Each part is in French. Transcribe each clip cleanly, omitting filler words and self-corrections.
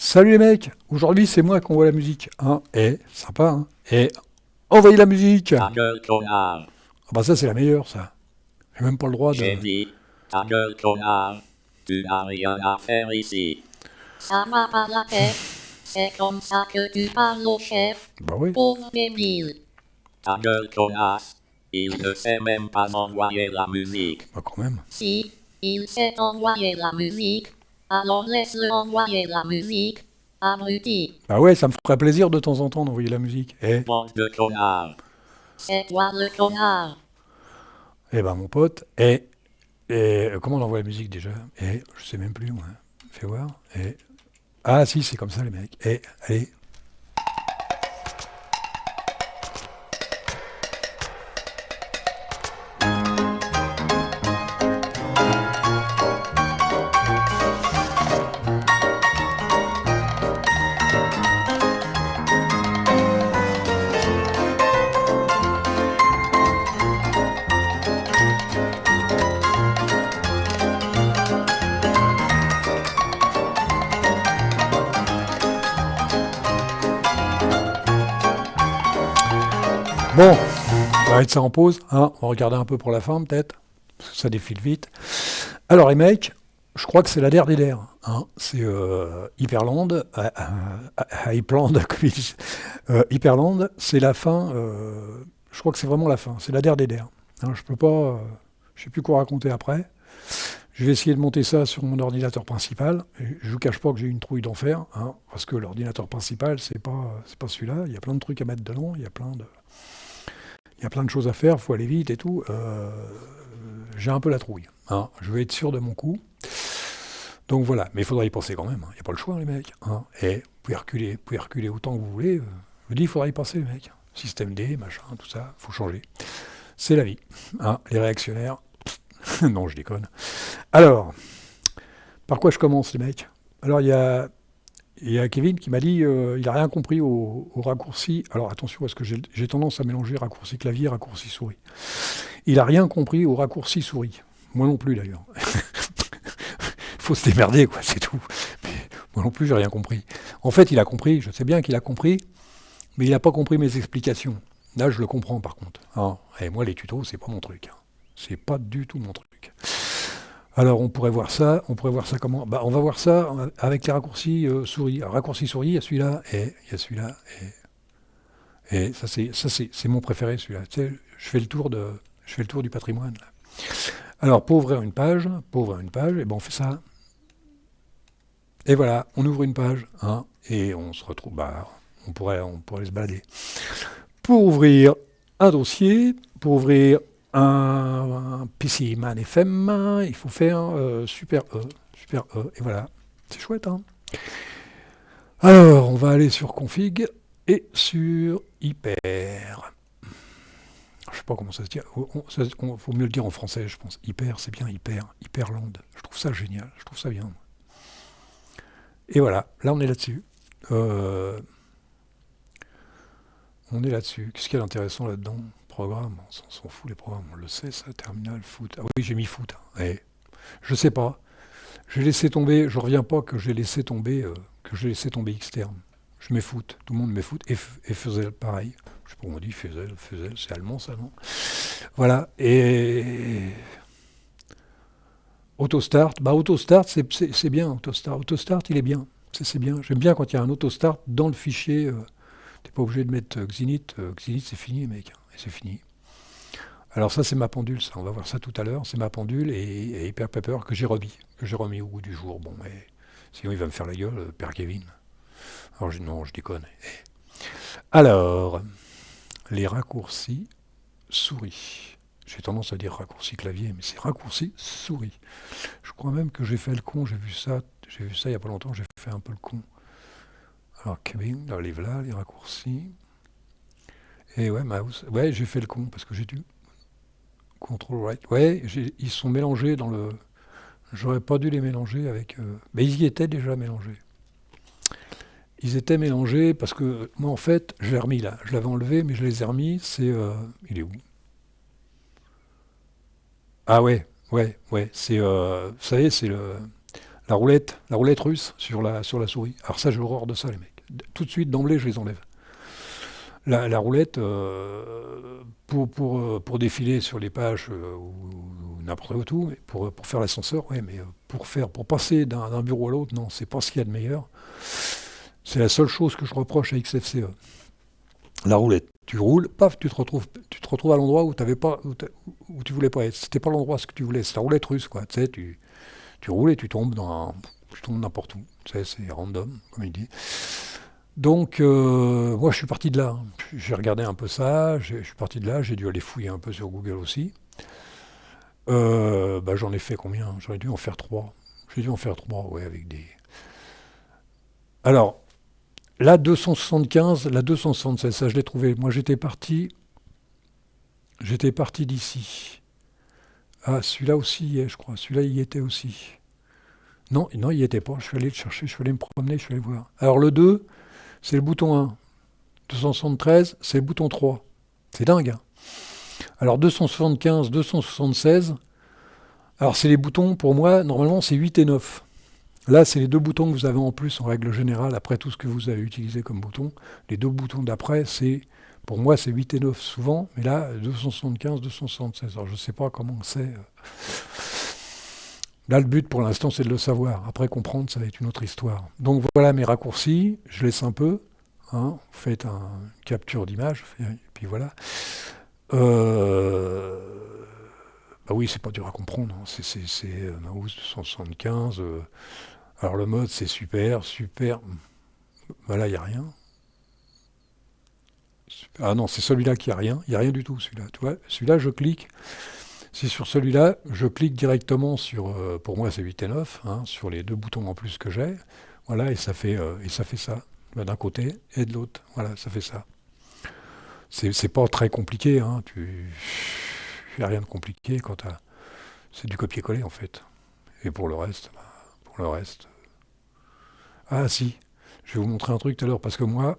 Salut les mecs, aujourd'hui c'est moi qui envoie la musique. Hein, sympa, hein. Envoyez la musique. Ta gueule, connard. Ah bah ça c'est la meilleure ça. J'ai même pas le droit de... J'ai dit, ta gueule, connard. Tu n'as rien à faire ici. Ça va pas la tête. C'est comme ça que tu parles au chef. Bah oui, Pauvre débile. Ta gueule, connasse. Il ne sait même pas envoyer la musique. bah quand même. Si, il sait envoyer la musique. Alors laisse-le envoyer la musique. Abruti. Bah ouais, ça me ferait plaisir de temps en temps d'envoyer la musique. Bande de connards. C'est toi le connard. Bah mon pote, comment on envoie la musique déjà? Je sais même plus moi. Fais voir. Ah si, c'est comme ça les mecs. Allez. Bon, on va mettre ça en pause, hein. On va regarder un peu pour la fin peut-être, parce que ça défile vite. Alors les mecs, je crois que c'est la der des der. Hein. C'est Hyperland, Hypeland, comme ils disent. Hyperland, c'est la fin, je crois que c'est vraiment la fin, c'est la der des der. Hein, je peux pas, je sais plus quoi raconter après. Je vais essayer de monter ça sur mon ordinateur principal. Et je vous cache pas que j'ai une trouille d'enfer, hein, parce que l'ordinateur principal, c'est pas celui-là. Il y a plein de trucs à mettre dedans, il y a plein de choses à faire, il faut aller vite et tout. J'ai un peu la trouille. Hein. Je veux être sûr de mon coup. Donc voilà, mais il faudra y penser quand même. Il n'y a pas le choix, les mecs. Hein. Vous pouvez reculer autant que vous voulez. Je vous dis, il faudra y penser, les mecs. Système D, machin, tout ça, faut changer. C'est la vie. Hein. Les réactionnaires, non, je déconne. Alors, par quoi je commence, les mecs? Alors, il y a Kevin qui m'a dit il n'a rien compris au raccourci. Alors attention, parce que j'ai tendance à mélanger raccourci clavier et raccourci souris. Il n'a rien compris au raccourci souris. Moi non plus d'ailleurs. Faut se démerder, quoi, c'est tout. Mais moi non plus, j'ai rien compris. En fait, il a compris, je sais bien qu'il a compris, mais il n'a pas compris mes explications. Là, je le comprends par contre. Hein. Et moi, les tutos, c'est pas mon truc. Hein. C'est pas du tout mon truc. Alors on pourrait voir ça comment? Bah, on va voir ça avec les raccourcis souris. Alors, raccourci souris, il y a celui-là, il y a celui-là, et ça c'est mon préféré celui-là. Tu sais, je fais le tour du patrimoine. Là. Alors pour ouvrir une page, et ben on fait ça. Et voilà, on ouvre une page, hein, et on se retrouve, bah, on pourrait se balader. Pour ouvrir un dossier, pour ouvrir un PC Man FM, il faut faire Super E, et voilà. C'est chouette, hein. Alors, on va aller sur Config et sur Hyper. Je sais pas comment ça se dit. Faut mieux le dire en français, je pense. Hyper, c'est bien Hyperland. Je trouve ça génial, je trouve ça bien. Et voilà, là on est là-dessus. Euh, on est là-dessus. Qu'est-ce qu'il y a d'intéressant là-dedans? Programme, on s'en fout les programmes, on le sait ça, terminal, foot. Ah oui, j'ai mis foot. Hein. Je sais pas. J'ai laissé tomber, je reviens pas que j'ai laissé tomber Xterm. Je mets foot, tout le monde met foot, et Fuzel, pareil. Je sais pas comment on dit Fuzel, c'est allemand ça, non? Voilà, et Autostart, bah Autostart c'est bien, Autostart il est bien, c'est bien. J'aime bien quand il y a un Autostart dans le fichier, t'es pas obligé de mettre Xinit, Xinit c'est fini mec, et c'est fini. Alors ça c'est ma pendule, ça, on va voir ça tout à l'heure, c'est ma pendule et Hyper Pepper que j'ai remis au goût du jour. Bon, mais sinon il va me faire la gueule, Père Kevin. Alors non, je déconne. Alors, les raccourcis souris. J'ai tendance à dire raccourci clavier, mais c'est raccourci souris. Je crois même que j'ai fait le con, j'ai vu ça il y a pas longtemps, j'ai fait un peu le con. Alors Kevin, là, les raccourcis. Et ouais, mouse. Ouais, j'ai fait le con parce que j'ai dû control right. Ouais, ils sont mélangés dans le. J'aurais pas dû les mélanger avec. Mais ils y étaient déjà mélangés. Ils étaient mélangés parce que moi en fait, je l'ai remis là. Je l'avais enlevé, mais je les ai remis. C'est. Il est où? Ah ouais, ouais, ouais. C'est. Vous savez, c'est La roulette russe sur la souris. Alors ça, j'ai horreur de ça, les mecs. Tout de suite, d'emblée, je les enlève. La roulette, pour défiler sur les pages ou n'importe où, tout, mais pour faire l'ascenseur, ouais, mais pour passer d'un bureau à l'autre, non, c'est pas ce qu'il y a de meilleur. C'est la seule chose que je reproche à XFCE. La roulette. Tu roules, paf, tu te retrouves à l'endroit où t'avais pas, où tu voulais pas être. C'était pas l'endroit ce que tu voulais. C'est la roulette russe, quoi. Tu sais, tu roules et tu tombes n'importe où. Tu sais, c'est random, comme il dit. Donc, moi, je suis parti de là, hein. J'ai regardé un peu ça, je suis parti de là, j'ai dû aller fouiller un peu sur Google aussi. Bah, j'en ai fait combien? J'en ai dû en faire trois. J'ai dû en faire trois, ouais, avec des... Alors, la 275, la 276, ça je l'ai trouvé. Moi, j'étais parti d'ici. Ah, celui-là aussi y est, je crois. Celui-là y était aussi. Non, non, il y était pas. Je suis allé le chercher, je suis allé me promener, je suis allé voir. Alors, le 2, c'est le bouton 1. 273, c'est le bouton 3. C'est dingue, hein. Alors 275, 276, alors c'est les boutons, pour moi, normalement c'est 8 et 9. Là, c'est les deux boutons que vous avez en plus en règle générale, après tout ce que vous avez utilisé comme bouton. Les deux boutons d'après, pour moi, c'est 8 et 9 souvent, mais là, 275, 276. Alors je ne sais pas comment c'est. Là, le but pour l'instant, c'est de le savoir. Après, comprendre, ça va être une autre histoire. Donc voilà mes raccourcis, je laisse un peu. Hein, vous faites une capture d'image, et puis voilà. Euh, Bah oui, c'est pas dur à comprendre, hein. C'est Mouse 275. Alors le mode, c'est super, super. Bah là, il n'y a rien. Ah non, c'est celui-là qui a rien. Il n'y a rien du tout, celui-là. Tu vois, celui-là, je clique. Si sur celui-là, je clique directement sur, pour moi, c'est 8 et 9, hein, sur les deux boutons en plus que j'ai. Voilà, et ça fait ça. Bah, d'un côté et de l'autre. Voilà, ça fait ça. C'est pas très compliqué, hein. Il n'y a rien de compliqué c'est du copier-coller en fait. Et pour le reste, ah si, je vais vous montrer un truc tout à l'heure parce que moi,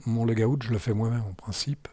mon logout, je le fais moi-même en principe.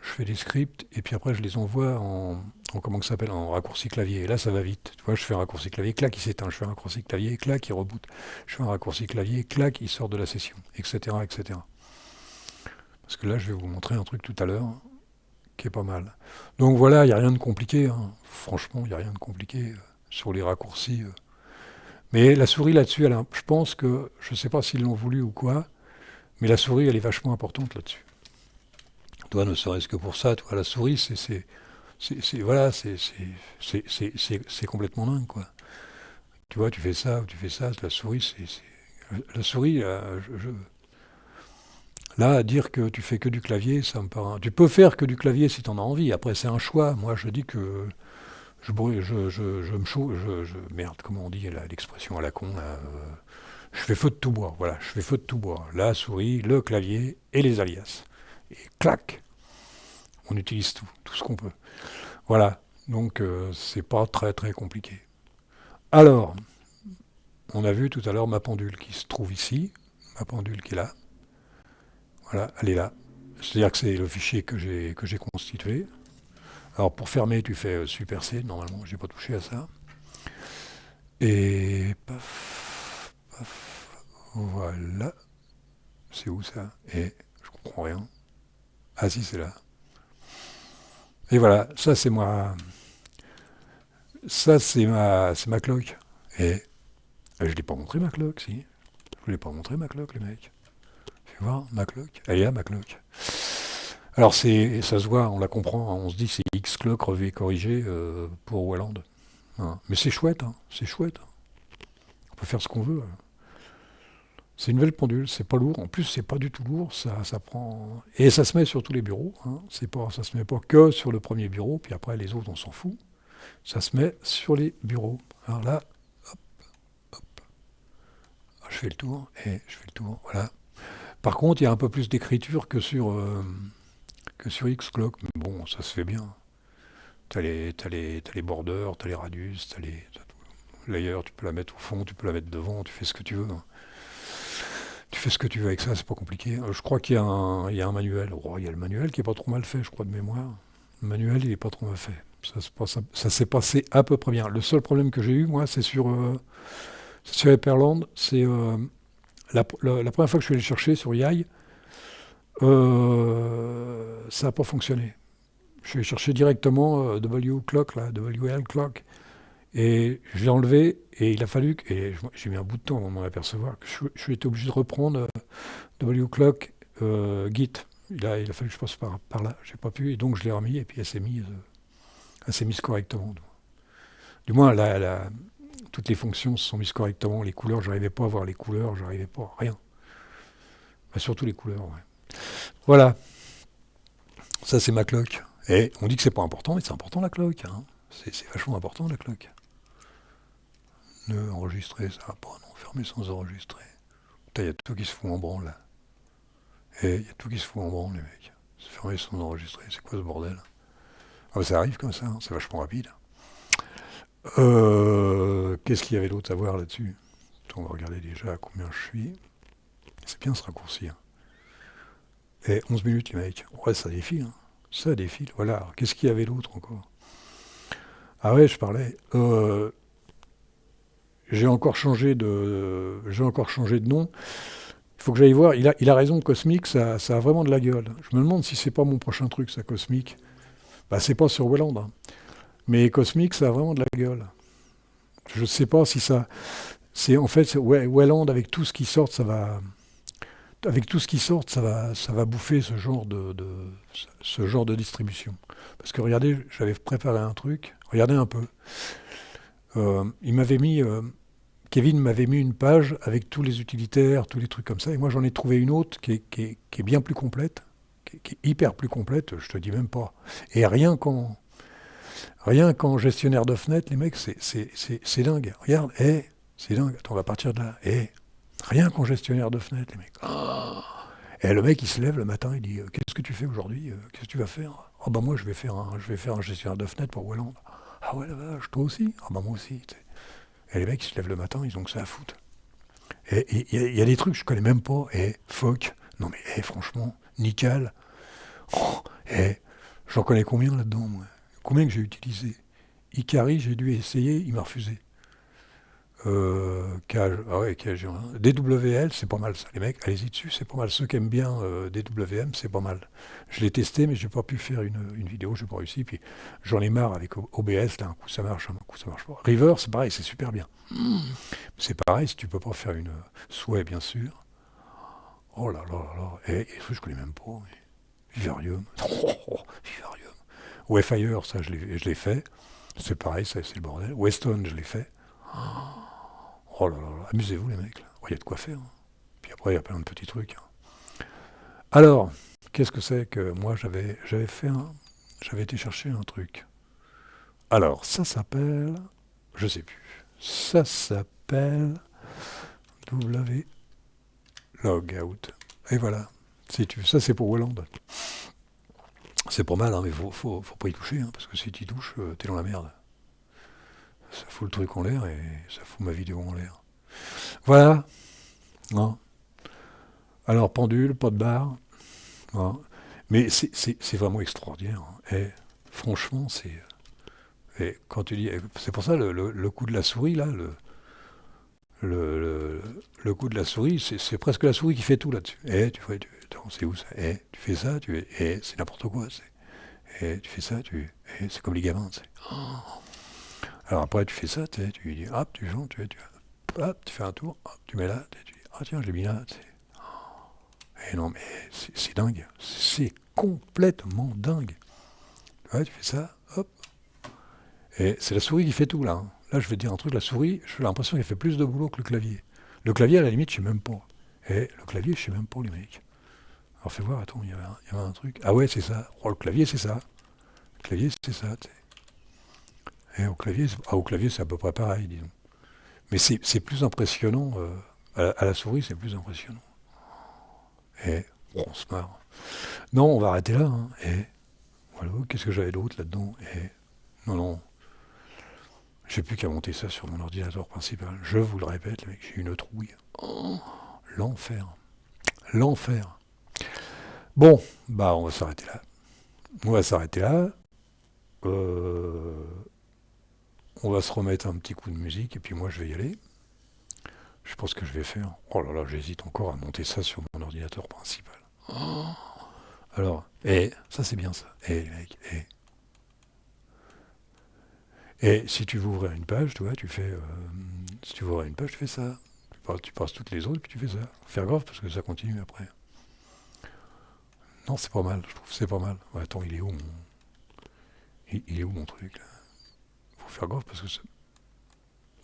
Je fais des scripts et puis après je les envoie en comment ça s'appelle, en raccourci clavier. Et là ça va vite. Tu vois, je fais un raccourci clavier, clac, il s'éteint. Je fais un raccourci clavier, clac, il reboot. Je fais un raccourci clavier, clac, il sort de la session, etc., etc. Parce que là, je vais vous montrer un truc tout à l'heure qui est pas mal. Donc voilà, il n'y a rien de compliqué, hein. Franchement, il n'y a rien de compliqué sur les raccourcis. Mais la souris là-dessus, je pense que, je ne sais pas s'ils l'ont voulu ou quoi, mais la souris, elle est vachement importante là-dessus. Toi, ne serait-ce que pour ça, toi, la souris, voilà, c'est complètement dingue, quoi. Tu vois, tu fais ça ou tu fais ça, la souris, la souris, là, dire que tu fais que du clavier, ça me paraît... Tu peux faire que du clavier si tu en as envie. Après, c'est un choix. Moi, je dis que je me chauffe, merde, comment on dit l'expression à la con, là, je fais feu de tout bois. Voilà, je fais feu de tout bois. La souris, le clavier et les alias. Et clac, on utilise tout ce qu'on peut. Voilà, donc c'est pas très très compliqué. Alors, on a vu tout à l'heure ma pendule qui se trouve ici, ma pendule qui est là. Voilà, elle est là. C'est-à-dire que c'est le fichier que j'ai constitué. Alors pour fermer, tu fais Super C, normalement, j'ai pas touché à ça. Et paf, paf, voilà. C'est où ça? Et je comprends rien. Ah si, c'est là. Et voilà, ça c'est ma cloque. Et je l'ai pas montré ma cloque, si. Je l'ai pas montré ma cloque, les mecs. Tu vois, ma cloque. Elle est là, ma cloque. Alors ça se voit, on la comprend, hein, on se dit c'est X-Clock relevé corrigé pour Walland. Hein. Mais c'est chouette, hein, c'est chouette. On peut faire ce qu'on veut. C'est une belle pendule, c'est pas lourd. En plus, c'est pas du tout lourd, ça prend. Et ça se met sur tous les bureaux. Hein. Ça se met pas que sur le premier bureau, puis après les autres, on s'en fout. Ça se met sur les bureaux. Alors là, hop, hop. Je fais le tour, et je fais le tour, voilà. Par contre, il y a un peu plus d'écriture que sur Xclock, mais bon, ça se fait bien. T'as les borders, t'as les radius, t'as tout. Layer, tu peux la mettre au fond, tu peux la mettre devant, tu fais ce que tu veux, hein. Tu fais ce que tu veux avec ça, c'est pas compliqué. Je crois qu'il y a un manuel. Oh, il y a le manuel qui est pas trop mal fait, je crois, de mémoire. Le manuel, il est pas trop mal fait. Ça s'est passé à peu près bien. Le seul problème que j'ai eu, moi, c'est sur Hyperland. C'est la première fois que je suis allé chercher sur Yai, ça n'a pas fonctionné. Je suis allé chercher directement W Clock, là, WL Clock. Et je l'ai enlevé et il a fallu j'ai mis un bout de temps avant de m'en apercevoir que je suis été obligé de reprendre WClock Git. Il a fallu que je passe par là. J'ai pas pu et donc je l'ai remis et puis elle s'est mise correctement. Du moins toutes les fonctions se sont mises correctement. Les couleurs, j'arrivais pas à voir les couleurs, j'arrivais pas à rien. Bah, surtout les couleurs. Ouais. Voilà, ça c'est ma cloque. Et on dit que c'est pas important, mais c'est important la cloque. Hein. C'est vachement important la cloque. Ne enregistrer, ça va pas, non, fermer sans enregistrer. Putain, il y a tout qui se fout en branle là. Et il y a tout qui se fout en branle, les mecs. C'est fermer sans enregistrer, c'est quoi ce bordel? Ah, bah, ça arrive comme ça, hein, c'est vachement rapide. Qu'est-ce qu'il y avait d'autre à voir là-dessus? On va regarder déjà à combien je suis. C'est bien ce raccourci. Hein. Et 11 minutes, les mecs. Ouais, ça défile. Hein. Ça défile, voilà. Alors, qu'est-ce qu'il y avait d'autre encore? Ah ouais, je parlais. J'ai encore changé de nom. Il faut que j'aille voir. Il a raison, Cosmic, ça a vraiment de la gueule. Je me demande si c'est pas mon prochain truc, ça, Cosmic. Bah, c'est pas sur Welland. Hein. Mais Cosmic, ça a vraiment de la gueule. Je sais pas si ça. C'est en fait Welland avec tout ce qui sort, ça va. Avec tout ce qui sort, ça va bouffer ce genre de distribution. Parce que regardez, j'avais préparé un truc. Regardez un peu. Il m'avait mis. Kevin m'avait mis une page avec tous les utilitaires, tous les trucs comme ça, et moi j'en ai trouvé une autre qui est bien plus complète, qui est hyper plus complète, je te dis même pas. Et rien qu'en gestionnaire de fenêtres, les mecs, c'est dingue. Regarde, c'est dingue. Attends, on va partir de là. Rien qu'en gestionnaire de fenêtres, les mecs. Et le mec, il se lève le matin, il dit qu'est-ce que tu fais aujourd'hui? Qu'est-ce que tu vas faire? Ah bah moi, je vais faire un gestionnaire de fenêtres pour Welland. Ah ouais, la vache, toi aussi? Ah bah moi aussi. T'sais. Et les mecs, ils se lèvent le matin, ils ont que ça à foutre. Et il y a des trucs que je connais même pas. Et Foc, non mais franchement, Nickel. Oh, j'en connais combien là-dedans, moi? Combien que j'ai utilisé? Ikari, j'ai dû essayer, il m'a refusé. DWL, c'est pas mal ça, les mecs, allez-y dessus, c'est pas mal. Ceux qui aiment bien DWM, c'est pas mal. Je l'ai testé, mais j'ai pas pu faire une vidéo, j'ai pas réussi. Puis j'en ai marre avec OBS, là, un coup ça marche, un coup ça marche pas. River, c'est pareil, c'est super bien. C'est pareil, si tu peux pas faire une souhait, bien sûr. Oh là là là là, et je connais même pas. Vivarium, Vivarium. Wayfire, ça je l'ai fait. C'est pareil, ça c'est le bordel. Weston, je l'ai fait. Oh là là, là. Amusez-vous les mecs, il y a de quoi faire. Hein. Puis après, il y a plein de petits trucs. Hein. Alors, qu'est-ce que c'est que moi j'avais été chercher un truc. Alors, ça s'appelle, je sais plus, ça s'appelle W Logout. Et voilà, si tu, ça c'est pour Welland. C'est pas mal, hein, mais faut pas y toucher, hein, parce que si tu y touches, t'es dans la merde. Ça fout le truc en l'air et ça fout ma vidéo en l'air. Voilà. Hein. Alors, pendule, pas de barre. Hein. Mais c'est vraiment extraordinaire. Hein. Et franchement, et quand tu dis. C'est pour ça le coup de la souris, là, le coup de la souris, c'est presque la souris qui fait tout là-dessus. Attends, c'est où ça? Tu fais ça, c'est n'importe quoi. Tu fais ça, c'est comme les gamins. Oh. Alors après, tu fais ça, tu dis, hop, tu chantes, hop, tu fais un tour, hop, tu mets là, tu dis, ah tiens, je l'ai mis là. Et non, mais c'est dingue. C'est complètement dingue. Ouais, tu fais ça, hop. Et c'est la souris qui fait tout, là. Hein. Là, je vais te dire un truc, la souris, j'ai l'impression qu'elle fait plus de boulot que le clavier. Le clavier, à la limite, je sais même pas. Et le clavier, je sais même pas, les mecs. Alors fais voir, attends, il y avait un truc. Ah ouais, c'est ça. Oh, le clavier, c'est ça. Le clavier, c'est ça, tu sais. Et au clavier, c'est à peu près pareil, disons. Mais c'est plus impressionnant. À la souris, c'est plus impressionnant. Et on se marre. Non, on va arrêter là. Hein. Et voilà, qu'est-ce que j'avais d'autre là-dedans? Et non. J'ai plus qu'à monter ça sur mon ordinateur principal. Je vous le répète, les mecs, j'ai une trouille. Oh, l'enfer. L'enfer. Bon, bah on va s'arrêter là. euh, on va se remettre un petit coup de musique et puis moi je vais y aller. Je pense que je vais faire. Oh là là, j'hésite encore à monter ça sur mon ordinateur principal. Alors, ça c'est bien ça. Mec, si tu veux ouvrir une page, tu vois, tu fais. Si tu veux ouvrir une page, tu fais ça. Tu passes toutes les autres, puis tu fais ça. Faut faire grave parce que ça continue après. Non, c'est pas mal, je trouve que c'est pas mal. Ouais, attends, il est où il est où mon truc là? Faut faire grave parce que ça.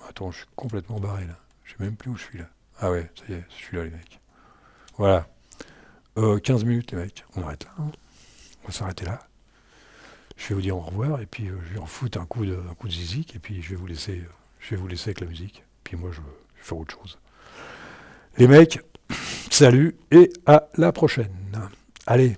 Attends, je suis complètement barré là. Je sais même plus où je suis là. Ah ouais, ça y est, je suis là les mecs. Voilà. 15 minutes les mecs, on arrête là, hein. On va s'arrêter là. Je vais vous dire au revoir et puis je vais en foutre un coup de zizik et puis je vais vous laisser avec la musique. Puis moi je vais faire autre chose. Les mecs, salut et à la prochaine. Allez.